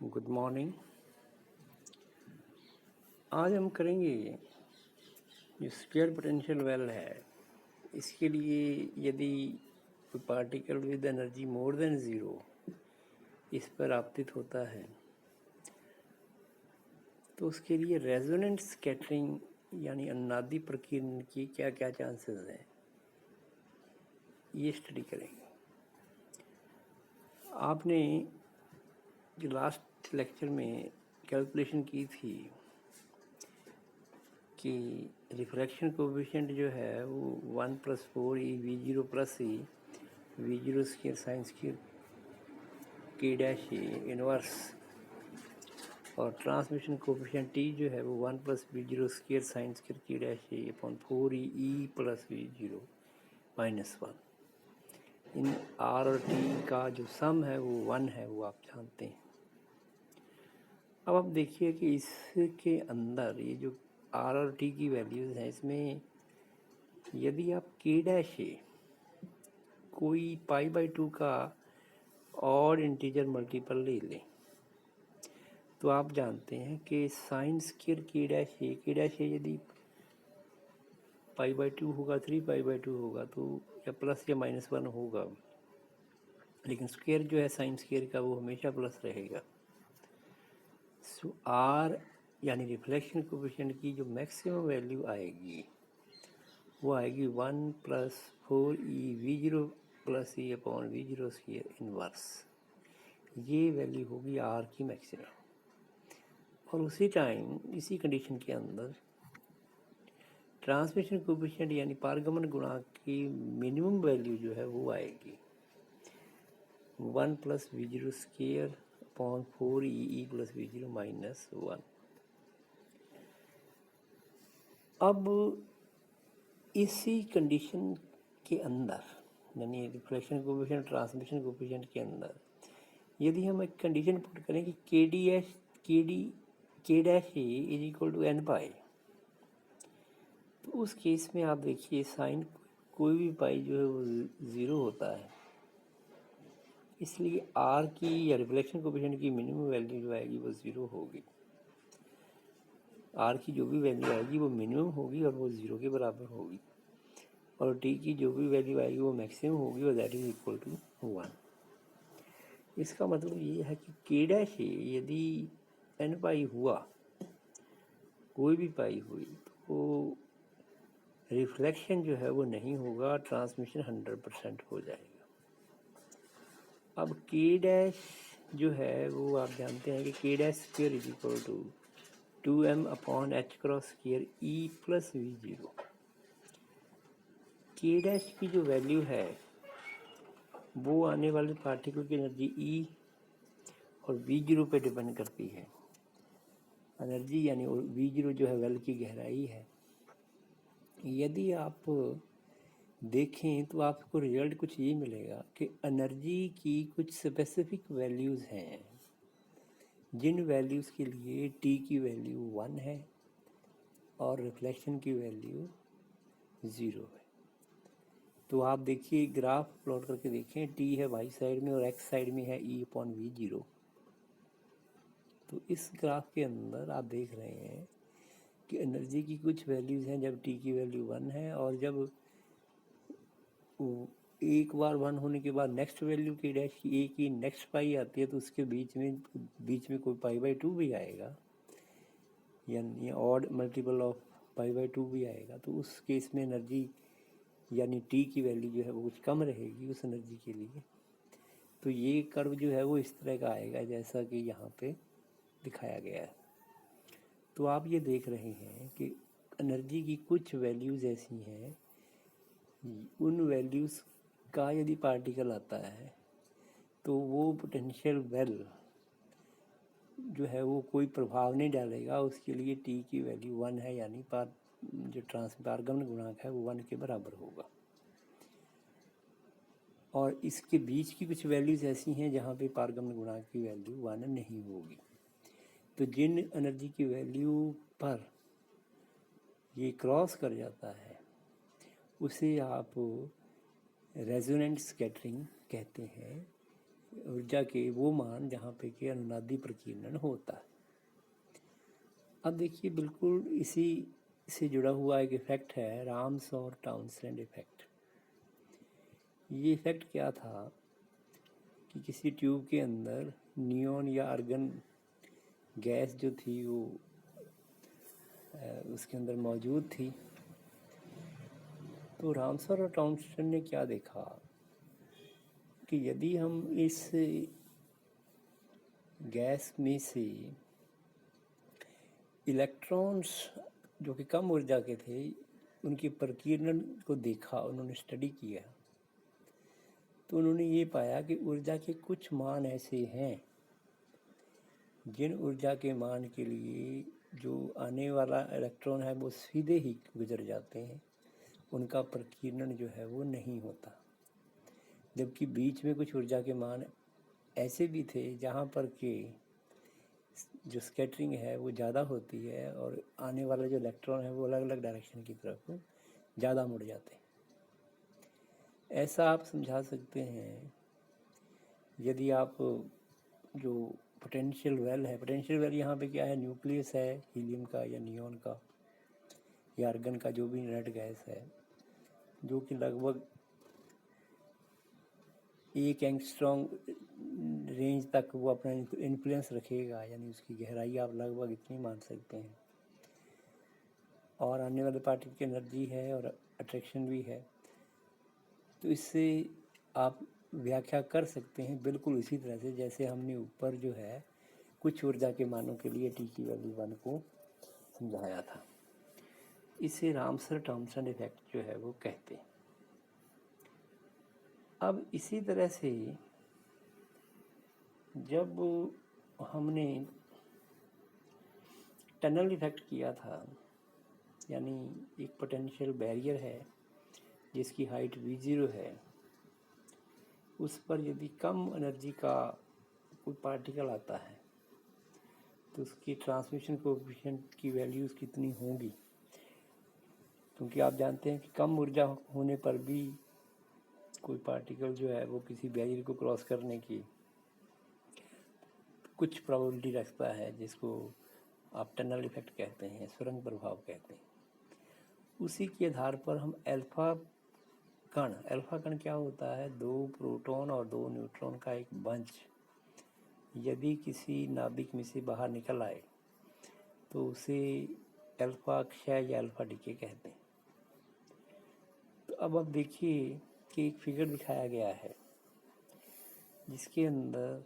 Good morning. आज हम करेंगे जो स्फीयर पोटेंशियल वेल है, इसके लिए यदि कोई particle with energy more than zero इस पर आपतित होता है तो उसके लिए रेजोनेंट स्कैटरिंग यानी अनुनादी प्रकीर्णन की क्या क्या चांसेस हैं, ये स्टडी करेंगे। आपने जो लास्ट लेक्चर में कैलकुलेशन की थी कि रिफ्रैक्शन कोएफिशिएंट जो है वो 1+4 v0 square sine square k dash inverse, और ट्रांसमिशन कोएफिशिएंट t जो है वो 1+v0 square sine square k dash upon 4e+v0 -1। इन r और t का जो सम है वो 1 है, वो आप जानते हैं। अब आप देखिए कि इसके अंदर ये जो r और t की वैल्यूज़ हैं, इसमें यदि आप k डैश कोई π/2 का और इंटीजर मल्टीपल ले लें तो आप जानते हैं कि साइन स्क्वायर k डैश यदि π/2 होगा, 3π/2 होगा तो या प्लस या -1 होगा, लेकिन स्क्वायर जो है साइन स्क्वायर का वो हमेशा प्लस रहेगा। सो r यानी रिफ्लेक्शन कोएफिशिएंट की जो मैक्सिमम वैल्यू आएगी वो आएगी 1+4ev0+e/v0 स्क्वायर इनवर्स। ये वैल्यू होगी r की मैक्सिमम। और उसी टाइम इसी कंडीशन के अंदर ट्रांसमिशन कोएफिशिएंट यानी पारगमन गुणांक की मिनिमम वैल्यू जो है वो आएगी 1+v0 स्क्वायर अपॉन 4e+v0 -1। अब इसी कंडीशन के अंदर यानी रिफ्लेक्शन कोएफिशिएंट ट्रांसमिशन कोएफिशिएंट के अंदर यदि हम एक कंडीशन पुट करें कि k dash is equal to n pi, तो उस केस में आप देखिए साइन कोई भी पाई जो है वो ज़ीरो होता है, इसलिए r की या रिफ्लेक्शन कोएफिशिएंट की मिनिमम वैल्यू जो आएगी वो ज़ीरो होगी। r की जो भी वैल्यू आएगी वो मिनिमम होगी और वो ज़ीरो के बराबर होगी, और t की जो भी वैल्यू आएगी वो मैक्सिमम होगी और दैट इज इक्वल टू 1। इसका मतलब ये है कि k डैश यदि n पाई हुआ, कोई भी पाई हुई, तो रिफ्लेक्शन जो है वो नहीं होगा, ट्रांसमिशन 100% हो जाएगा। अब k डैश जो है वो आप जानते हैं कि k dash square is equal to 2m/h square e+v0। k dash की जो वैल्यू है वो आने वाले पार्टिकल की एनर्जी E और v0 पे डिपेंड करती है। एनर्जी यानी v0 जो है वेल की गहराई है। यदि आप देखें तो आपको रिजल्ट कुछ ये मिलेगा कि एनर्जी की कुछ स्पेसिफिक वैल्यूज़ हैं जिन वैल्यूज़ के लिए t की वैल्यू 1 है और रिफ्लेक्शन की वैल्यू 0 है। तो आप देखिए ग्राफ प्लॉट करके देखें, t है y साइड में और x साइड में है e/v0। तो इस ग्राफ के अंदर आप देख रहे हैं कि एनर्जी की कुछ वैल्यूज़ हैं जब t की वैल्यू 1 है, और जब एक बार 1 होने के बाद नेक्स्ट वैल्यू k डैश की a की नेक्स्ट पाई आती है तो उसके बीच में कोई π/2 भी आएगा, यानी ऑड मल्टीपल ऑफ π/2 भी आएगा। तो उस केस में एनर्जी यानी t की वैल्यू जो है वो कुछ कम रहेगी उस एनर्जी के लिए। तो ये कर्व जो है वो इस तरह का आएगा जैसा कि यहाँ पे दिखाया गया है। तो आप ये देख रहे हैं कि एनर्जी की कुछ वैल्यूज़ ऐसी हैं, उन वैल्यूज़ का यदि पार्टिकल आता है तो वो पोटेंशियल वेल जो है वो कोई प्रभाव नहीं डालेगा, उसके लिए t की वैल्यू 1 है, यानी जो पारगमन गुणांक है वो 1 के बराबर होगा। और इसके बीच की कुछ वैल्यूज़ ऐसी हैं जहाँ पे पारगमन गुणांक की वैल्यू 1 नहीं होगी। तो जिन एनर्जी की वैल्यू पर ये क्रॉस कर जाता है उसे आप रेजोनेंट स्कैटरिंग कहते हैं, ऊर्जा के वो मान जहाँ पे कि अनुनादी प्रकीर्णन होता है। अब देखिए बिल्कुल इसी से जुड़ा हुआ एक इफेक्ट है, राम्स और टाउनसेंड इफेक्ट। ये इफेक्ट क्या था कि किसी ट्यूब के अंदर नियॉन या आर्गन गैस जो थी वो उसके अंदर मौजूद थी। तो रामसर और टाउनसेंड ने क्या देखा कि यदि हम इस गैस में से इलेक्ट्रॉन्स जो कि कम ऊर्जा के थे उनके प्रकीर्णन को देखा, उन्होंने स्टडी किया, तो उन्होंने ये पाया कि ऊर्जा के कुछ मान ऐसे हैं जिन ऊर्जा के मान के लिए जो आने वाला इलेक्ट्रॉन है वो सीधे ही गुजर जाते हैं, उनका प्रकीर्णन जो है वो नहीं होता। जबकि बीच में कुछ ऊर्जा के मान ऐसे भी थे जहाँ पर के जो स्कैटरिंग है वो ज़्यादा होती है और आने वाला जो इलेक्ट्रॉन है वो अलग अलग डायरेक्शन की तरफ ज़्यादा मुड़ जाते हैं। ऐसा आप समझा सकते हैं यदि आप जो पोटेंशियल वेल है, पोटेंशियल वेल यहाँ पे क्या है, न्यूक्लियस है हीलियम का या नियॉन का या आर्गन का, जो भी इनर्ट गैस है, जो कि लगभग 1 एंगस्ट्रॉम रेंज तक वो अपना इन्फ्लुएंस रखेगा, यानी उसकी गहराई आप लगभग इतनी मान सकते हैं। और आने वाले पार्टिकल की एनर्जी है और अट्रैक्शन भी है। तो इससे आप व्याख्या कर सकते हैं बिल्कुल इसी तरह से जैसे हमने ऊपर जो है कुछ ऊर्जा के मानों के लिए टी की वैल्यू 1 को समझाया था। इसे रामसर टॉमसन इफेक्ट जो है वो कहते हैं। अब इसी तरह से जब हमने टनल इफेक्ट किया था, यानी एक पोटेंशियल बैरियर है जिसकी हाइट V0 है, उस पर यदि कम एनर्जी का कोई पार्टिकल आता है तो उसकी ट्रांसमिशन कोएफिशिएंट की वैल्यूज़ कितनी होंगी, क्योंकि आप जानते हैं कि कम ऊर्जा होने पर भी कोई पार्टिकल जो है वो किसी बैरियर को क्रॉस करने की कुछ प्रोबेबिलिटी रखता है, जिसको आप टनल इफेक्ट कहते हैं, सुरंग प्रभाव कहते हैं। उसी के आधार पर हम अल्फा कण क्या होता है, 2 प्रोटॉन और 2 न्यूट्रॉन का एक बंच यदि किसी नाभिक में से बाहर निकल आए तो उसे अल्फा क्षय या अल्फा डीके कहते हैं। तो अब आप देखिए कि एक फिगर दिखाया गया है जिसके अंदर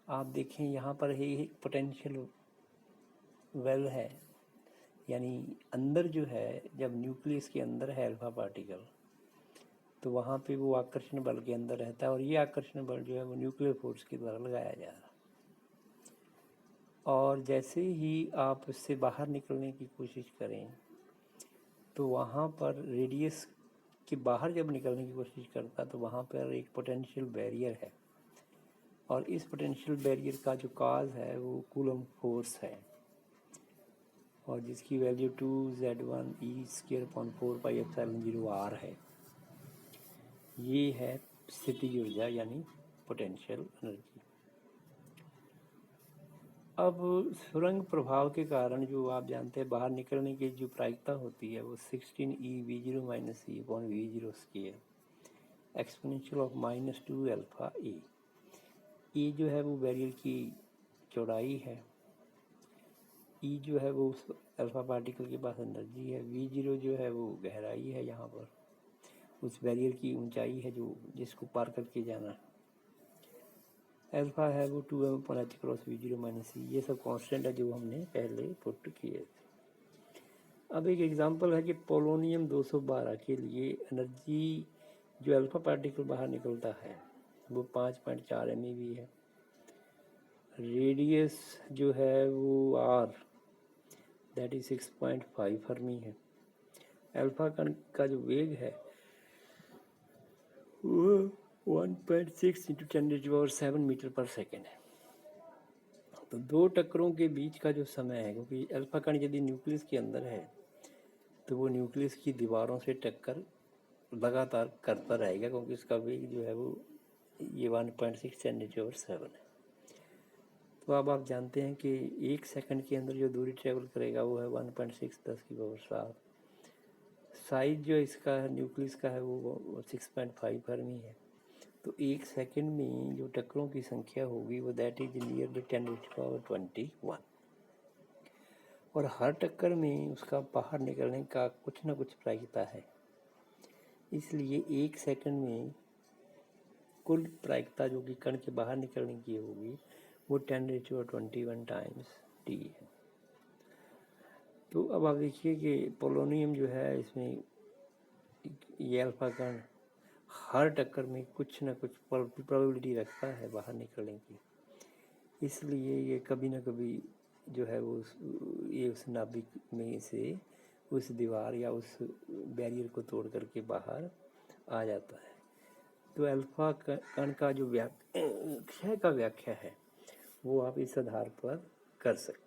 आप देखें यहाँ पर ही एक पोटेंशियल वेल है, यानी अंदर जो है जब न्यूक्लियस के अंदर है अल्फा पार्टिकल तो वहाँ पे वो आकर्षण बल के अंदर रहता है और ये आकर्षण बल जो है वो न्यूक्लियर फोर्स के द्वारा लगाया जा रहा है। और जैसे ही आप उससे बाहर निकलने की कोशिश करें तो वहाँ पर रेडियस के बाहर जब निकलने की कोशिश करता तो वहाँ पर एक पोटेंशियल बैरियर है और इस पोटेंशियल बैरियर का जो काज है वो कूलम फोर्स है और जिसकी वैल्यू 2Z1e²/4πε0r है। ये है स्थितिज ऊर्जा यानी पोटेंशियल एनर्जी। अब सुरंग प्रभाव के कारण जो आप जानते हैं बाहर निकलने की जो प्रायिकता होती है वो 16eV0-e/V0² एक्सपोनेंशियल ऑफ -2 अल्फा ए। ये जो है वो बैरियर की चौड़ाई है, ई जो है वो उस अल्फा पार्टिकल के पास एनर्जी है, V0 जो है वो गहराई है, यहाँ पर उस बैरियर की ऊंचाई है जो जिसको पार करके जाना है, अल्फा है वो 2m/h×V0 - e। ये सब कांस्टेंट है जो हमने पहले पुट किए थे। अब एक एग्जांपल है कि पोलोनियम 212 के लिए एनर्जी जो अल्फा पार्टिकल बाहर निकलता है वो 5.4 MeV है, रेडियस जो है वो r दैट इज 6.5 फर्मी है, अल्फा कण का जो वेग है वो 1.6 × 10⁻⁷ मीटर पर सेकेंड है। तो दो टक्करों के बीच का जो समय है, क्योंकि अल्फा कण यदि न्यूक्लियस के अंदर है तो वो न्यूक्लियस की दीवारों से टक्कर लगातार करता रहेगा, क्योंकि उसका वेग जो है वो ये 1.6 10⁻⁷ है। तो अब आप जानते हैं कि 1 सेकंड के अंदर जो दूरी ट्रेवल करेगा वो है 1.6 10⁻⁷। साइज जो इसका है न्यूक्लियस का है वो 6.5 फर्मी है। तो 1 सेकंड में जो टक्करों की संख्या होगी वो दैट इज नियरली 10⁻21। और हर टक्कर में उसका बाहर निकलने का कुछ ना कुछ प्रायिकता है, इसलिए 1 सेकंड में कुल प्रायिकता जो कि कण के बाहर निकलने की होगी वो 10⁻21 टाइम्स टी है। तो अब आप देखिए कि पोलोनियम जो है इसमें ये अल्फा कण हर टक्कर में कुछ ना कुछ प्रोबेबिलिटी रखता है बाहर निकलने की, इसलिए ये कभी ना कभी जो है वो ये उस नाभिक में से उस दीवार या उस बैरियर को तोड़ करके बाहर आ जाता है। तो अल्फा कण का जो क्षय का व्याख्या है वो आप इस आधार पर कर सकते हैं।